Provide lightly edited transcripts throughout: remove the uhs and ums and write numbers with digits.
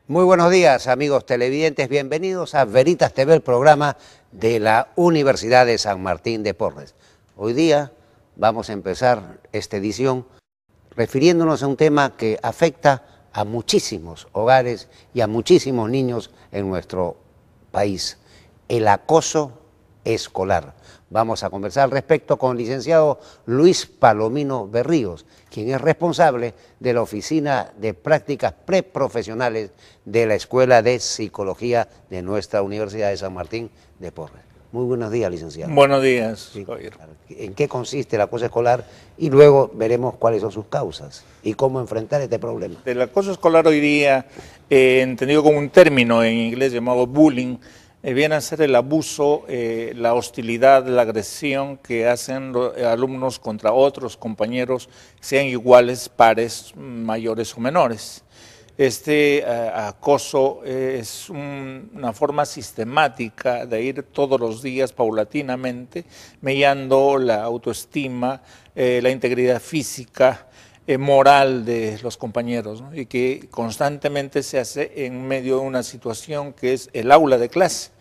Muy buenos días, amigos televidentes. Bienvenidos a Veritas TV, el programa de la Universidad de San Martín de Porres. Hoy día vamos a empezar esta edición refiriéndonos a un tema que afecta a muchísimos hogares y a muchísimos niños en nuestro país: el acoso escolar. Vamos a conversar al respecto con el licenciado Luis Palomino Berríos, quien es responsable de la Oficina de Prácticas Preprofesionales de la Escuela de Psicología de nuestra Universidad de San Martín de Porres. Muy buenos días, licenciado. Buenos días, Sí. Javier. ¿En qué consiste el acoso escolar? Y luego veremos cuáles son sus causas y cómo enfrentar este problema. El acoso escolar hoy día, entendido como un término en inglés llamado bullying, viene a ser el abuso, la hostilidad, la agresión que hacen los alumnos contra otros compañeros, sean iguales, pares, mayores o menores. Este acoso es una forma sistemática de ir todos los días paulatinamente mellando la autoestima, la integridad física, moral de los compañeros, ¿no? Y que constantemente se hace en medio de una situación que es el aula de clase,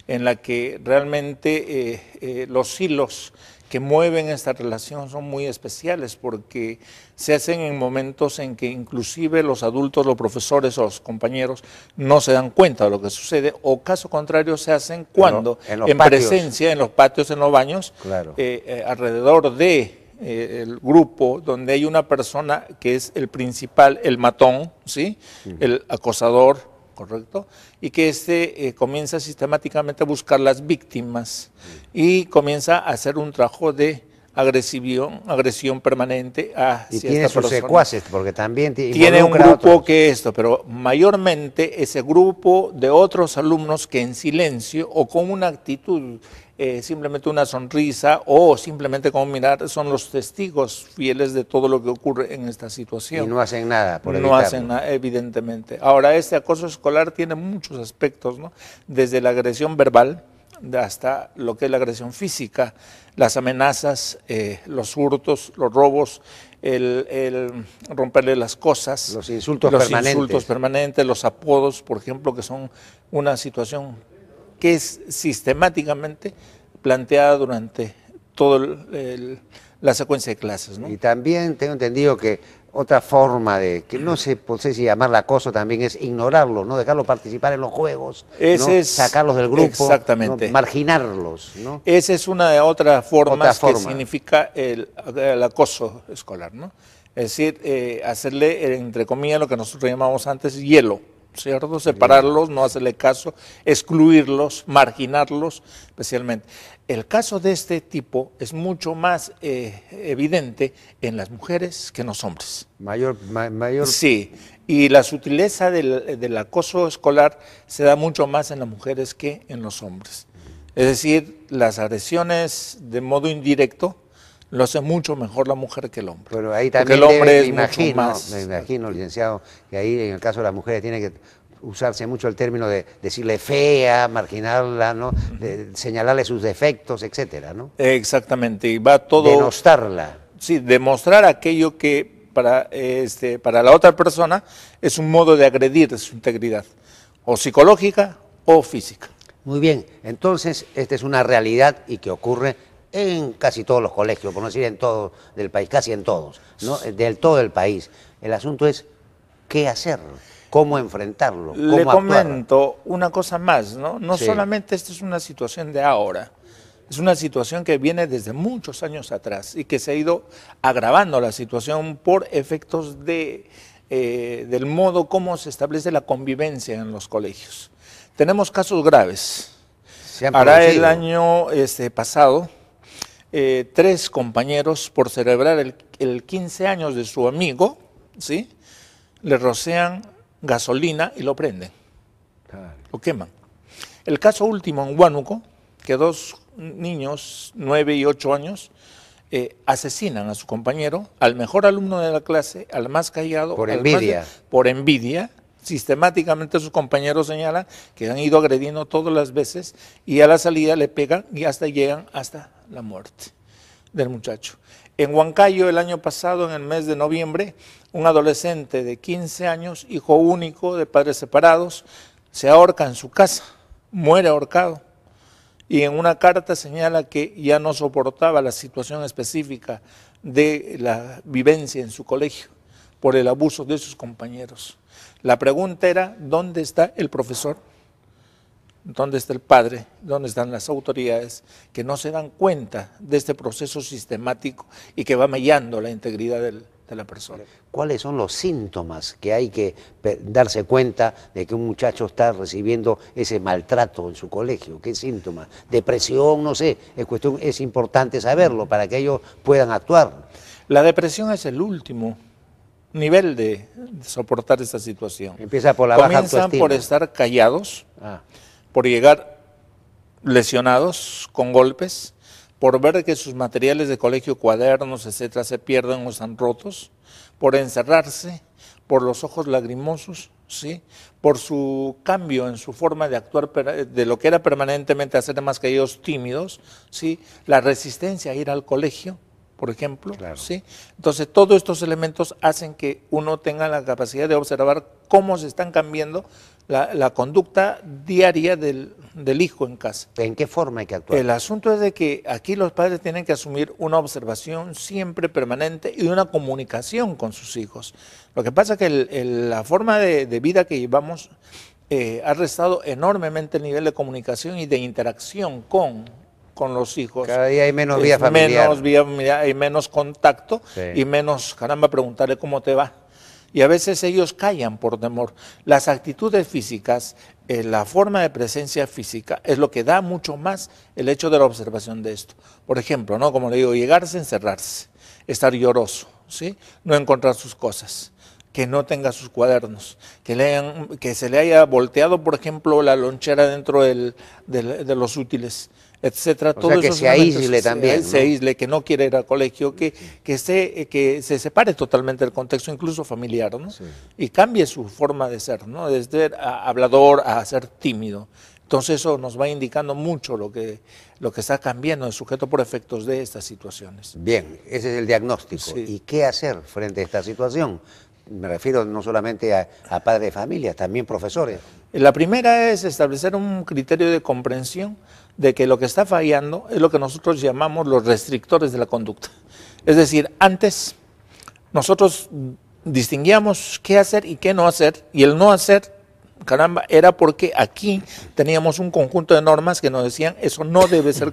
en la que realmente los hilos que mueven esta relación son muy especiales, porque se hacen en momentos en que inclusive los adultos, los profesores o los compañeros no se dan cuenta de lo que sucede, o caso contrario se hacen cuando en presencia, en los patios, en los baños, Claro. Alrededor de el grupo donde hay una persona que es el principal, el matón, ¿sí? El acosador, ¿correcto? Y que comienza sistemáticamente a buscar las víctimas y comienza a hacer un trabajo de agresión permanente hacia Y tiene esta sus persona. secuaces, porque también Tiene un involucra a grupo otros. que pero mayormente ese grupo de otros alumnos que en silencio o con una actitud, simplemente una sonrisa o simplemente con mirar, son los testigos fieles de todo lo que ocurre en esta situación. Y no hacen nada por No evitarlo. hacen nada, evidentemente. Ahora, este acoso escolar tiene muchos aspectos, ¿no? Desde la agresión verbal hasta lo que es la agresión física, las amenazas, los hurtos, los robos, el romperle las cosas, Los insultos permanentes. los apodos, por ejemplo, que son una situación que es sistemáticamente planteada durante toda la secuencia de clases, ¿no? Y también tengo entendido que otra forma de, que no sé si llamarla acoso, también es ignorarlos, no dejarlos participar en los juegos, ¿no? Sacarlos del grupo, exactamente, ¿no? Marginarlos, ¿no? Esa es una de otras formas que significa el acoso escolar, ¿no? Es decir, hacerle, entre comillas, lo que nosotros llamamos antes hielo, ¿cierto? Separarlos, no hacerle caso, excluirlos, marginarlos especialmente. El caso de este tipo es mucho más evidente en las mujeres que en los hombres. Mayor. Sí, y la sutileza del acoso escolar se da mucho más en las mujeres que en los hombres. Es decir, las agresiones de modo indirecto lo hace mucho mejor la mujer que el hombre. Pero ahí también porque el hombre me más. imagino, licenciado, que ahí en el caso de las mujeres tiene que usarse mucho el término de decirle fea, marginarla, ¿no? De señalarle sus defectos, etcétera, ¿no? Exactamente, y va todo. Denostarla. Sí, demostrar aquello que para la otra persona es un modo de agredir su integridad, o psicológica o física. Muy bien, entonces esta es una realidad y que ocurre en casi todos los colegios, por no decir en todo del país, casi en todos, ¿no? Del todo el país. El asunto es qué hacer, cómo enfrentarlo, cómo Le actuar. comento una cosa más, ¿no? No Sí. solamente esta es una situación de ahora, es una situación que viene desde muchos años atrás y que se ha ido agravando la situación por efectos del modo como se establece la convivencia en los colegios. Tenemos casos graves. Ahora el año pasado, 3 compañeros, por celebrar el 15 años de su amigo, ¿sí?, le rocian gasolina y lo prenden, lo queman. El caso último en Huánuco, que 2 niños, 9 y 8 años, asesinan a su compañero, al mejor alumno de la clase, al más callado. Por envidia. Por envidia. Sistemáticamente sus compañeros señalan que han ido agrediendo todas las veces y a la salida le pegan y hasta llegan hasta la muerte. del muchacho. En Huancayo, el año pasado, en el mes de noviembre, un adolescente de 15 años, hijo único de padres separados, se ahorca en su casa, muere ahorcado. Y en una carta señala que ya no soportaba la situación específica de la vivencia en su colegio por el abuso de sus compañeros. La pregunta era, ¿dónde está el profesor? ¿Dónde está el padre? ¿Dónde están las autoridades que no se dan cuenta de este proceso sistemático y que va mellando la integridad de la persona? ¿Cuáles son los síntomas que hay que darse cuenta de que un muchacho está recibiendo ese maltrato en su colegio? ¿Qué síntomas? Depresión, no sé, es importante saberlo para que ellos puedan actuar. La depresión es el último nivel de soportar esta situación. Empieza por la baja autoestima. Comienzan por estar callados, por llegar lesionados con golpes, por ver que sus materiales de colegio, cuadernos, etcétera, se pierden o están rotos, por encerrarse, por los ojos lagrimosos, ¿sí? Por su cambio en su forma de actuar, de lo que era permanentemente hacer más que ellos tímidos, ¿sí? La resistencia a ir al colegio, por ejemplo, claro. ¿Sí? Entonces todos estos elementos hacen que uno tenga la capacidad de observar cómo se están cambiando la conducta diaria del hijo en casa. ¿En qué forma hay que actuar? El asunto es de que aquí los padres tienen que asumir una observación siempre permanente y una comunicación con sus hijos. Lo que pasa es que la forma de vida que llevamos ha restado enormemente el nivel de comunicación y de interacción con los hijos. Cada día hay menos vía familiar. Hay menos contacto, sí. Y menos, caramba, preguntarle cómo te va. Y a veces ellos callan por temor. Las actitudes físicas, la forma de presencia física es lo que da mucho más el hecho de la observación de esto. Por ejemplo, ¿no? Como le digo, llegarse, encerrarse, estar lloroso, ¿sí? No encontrar sus cosas, que no tenga sus cuadernos, que se le haya volteado, por ejemplo, la lonchera dentro de los útiles, etcétera. O sea, que se aísle también, se aísle, que no quiere ir al colegio, que se separe totalmente del contexto, incluso familiar, ¿no? Sí. Y cambie su forma de ser, ¿no? De ser hablador a ser tímido. Entonces eso nos va indicando mucho lo que está cambiando el sujeto por efectos de estas situaciones. Bien, ese es el diagnóstico. Sí. ¿Y qué hacer frente a esta situación? Me refiero no solamente a padres de familia, también profesores. La primera es establecer un criterio de comprensión de que lo que está fallando es lo que nosotros llamamos los restrictores de la conducta. Es decir, antes nosotros distinguíamos qué hacer y qué no hacer, y el no hacer, caramba, era porque aquí teníamos un conjunto de normas que nos decían eso no debe ser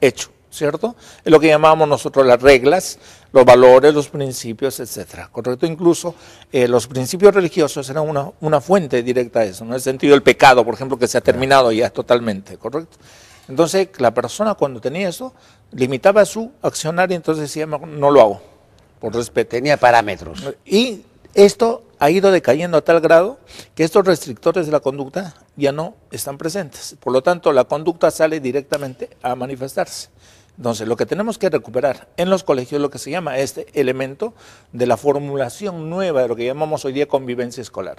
hecho, ¿cierto? Es lo que llamábamos nosotros las reglas, los valores, los principios, etcétera, ¿correcto? Incluso los principios religiosos eran una fuente directa a eso, ¿no? En el sentido del pecado, por ejemplo, que se ha terminado ya totalmente, ¿correcto? Entonces, la persona cuando tenía eso, limitaba su accionar y entonces decía, no lo hago, por respeto. Tenía parámetros. Y esto ha ido decayendo a tal grado que estos restrictores de la conducta ya no están presentes. Por lo tanto, la conducta sale directamente a manifestarse. Entonces, lo que tenemos que recuperar en los colegios es lo que se llama este elemento de la formulación nueva de lo que llamamos hoy día convivencia escolar.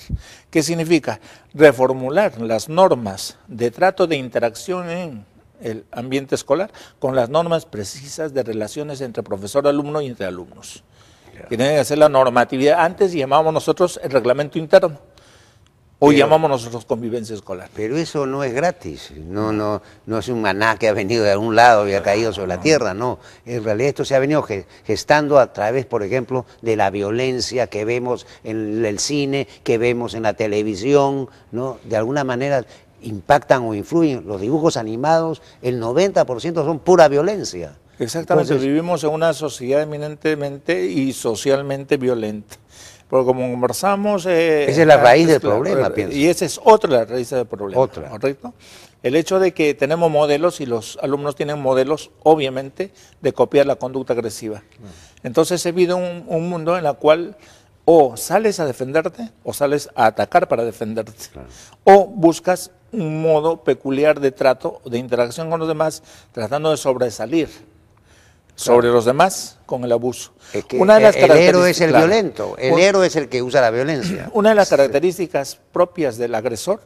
¿Qué significa? Reformular las normas de trato de interacción en el ambiente escolar con las normas precisas de relaciones entre profesor-alumno y entre alumnos. Que tiene que ser la normatividad. Antes llamábamos nosotros el reglamento interno. Hoy llamamos nosotros convivencia escolar. Pero eso no es gratis, no es un maná que ha venido de algún lado y ha caído sobre la tierra, no. En realidad esto se ha venido gestando a través, por ejemplo, de la violencia que vemos en el cine, que vemos en la televisión, ¿no? De alguna manera impactan o influyen. Los dibujos animados, el 90% son pura violencia. Exactamente, entonces, vivimos en una sociedad eminentemente y socialmente violenta. Porque como conversamos... esa es la raíz del problema, pienso. Y esa es otra la raíz del problema, otra. ¿Correcto? El hecho de que tenemos modelos y los alumnos tienen modelos, obviamente, de copiar la conducta agresiva. Entonces se vive un mundo en el cual o sales a defenderte o sales a atacar para defenderte. O buscas un modo peculiar de trato, de interacción con los demás, tratando de sobresalir sobre los demás con el abuso. Es que el héroe es el violento, el héroe es el que usa la violencia. Una de las características propias del agresor,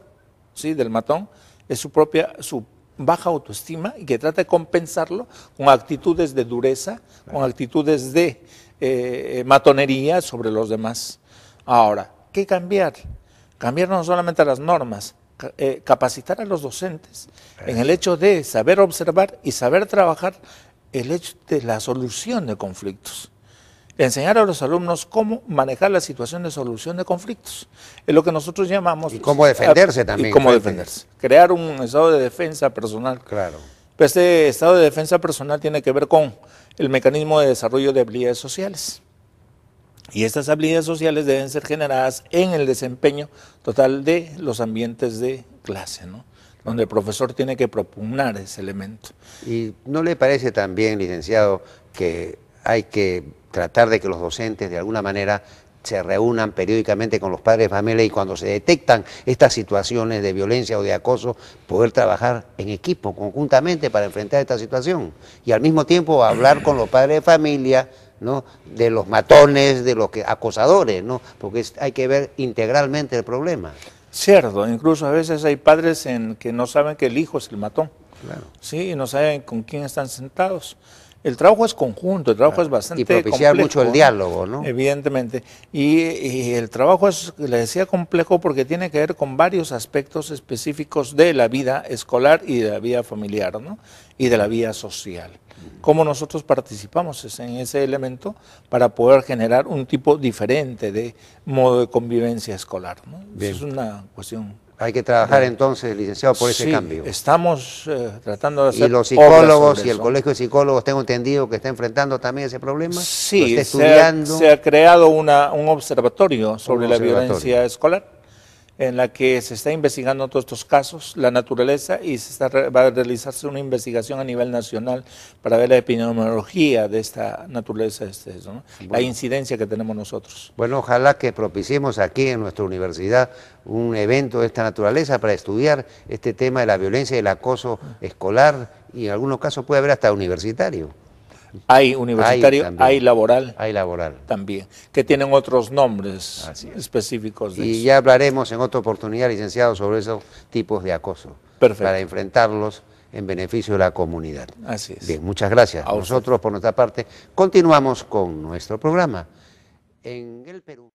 ¿sí? Del matón, es su baja autoestima y que trata de compensarlo con actitudes de dureza, con actitudes de matonería sobre los demás. Ahora, ¿qué cambiar? Cambiar no solamente las normas, capacitar a los docentes en el hecho de saber observar y saber trabajar el hecho de la solución de conflictos. Enseñar a los alumnos cómo manejar la situación de solución de conflictos. Es lo que nosotros llamamos... Y cómo defenderse también. Y cómo defenderse. Crear un estado de defensa personal. Claro. Pero este estado de defensa personal tiene que ver con el mecanismo de desarrollo de habilidades sociales. Y estas habilidades sociales deben ser generadas en el desempeño total de los ambientes de clase, ¿no? Donde el profesor tiene que propugnar ese elemento. ¿Y no le parece también, licenciado, que hay que tratar de que los docentes de alguna manera se reúnan periódicamente con los padres de familia y cuando se detectan estas situaciones de violencia o de acoso, poder trabajar en equipo, conjuntamente para enfrentar esta situación? Y al mismo tiempo hablar con los padres de familia, ¿no?, de los matones, de los acosadores, ¿no?, porque hay que ver integralmente el problema. Cierto, incluso a veces hay padres que no saben que el hijo es el matón, claro, ¿sí? Y no saben con quién están sentados. El trabajo es conjunto, el trabajo es bastante complejo. Y propiciar mucho el diálogo, ¿no? Evidentemente. Y el trabajo es, le decía, complejo porque tiene que ver con varios aspectos específicos de la vida escolar y de la vida familiar, ¿no? Y de la vida social. Cómo nosotros participamos en ese elemento para poder generar un tipo diferente de modo de convivencia escolar, ¿no? Eso es una cuestión. Hay que trabajar entonces, licenciado, por ese cambio. Estamos tratando de hacer. ¿Y los psicólogos y el colegio de psicólogos, tengo entendido que está enfrentando también ese problema? Sí, se ha creado un observatorio sobre la violencia escolar, en la que se está investigando todos estos casos, la naturaleza, y va a realizarse una investigación a nivel nacional para ver la epidemiología de esta naturaleza, ¿no? Bueno, la incidencia que tenemos nosotros. Bueno, ojalá que propiciemos aquí en nuestra universidad un evento de esta naturaleza para estudiar este tema de la violencia y el acoso escolar, y en algunos casos puede haber hasta universitario. Hay universitario, hay laboral. Hay laboral. También, que tienen otros nombres específicos. Y ya hablaremos en otra oportunidad, licenciado, sobre esos tipos de acoso. Perfecto. Para enfrentarlos en beneficio de la comunidad. Así es. Bien, muchas gracias. Nosotros, por nuestra parte, continuamos con nuestro programa. En el Perú.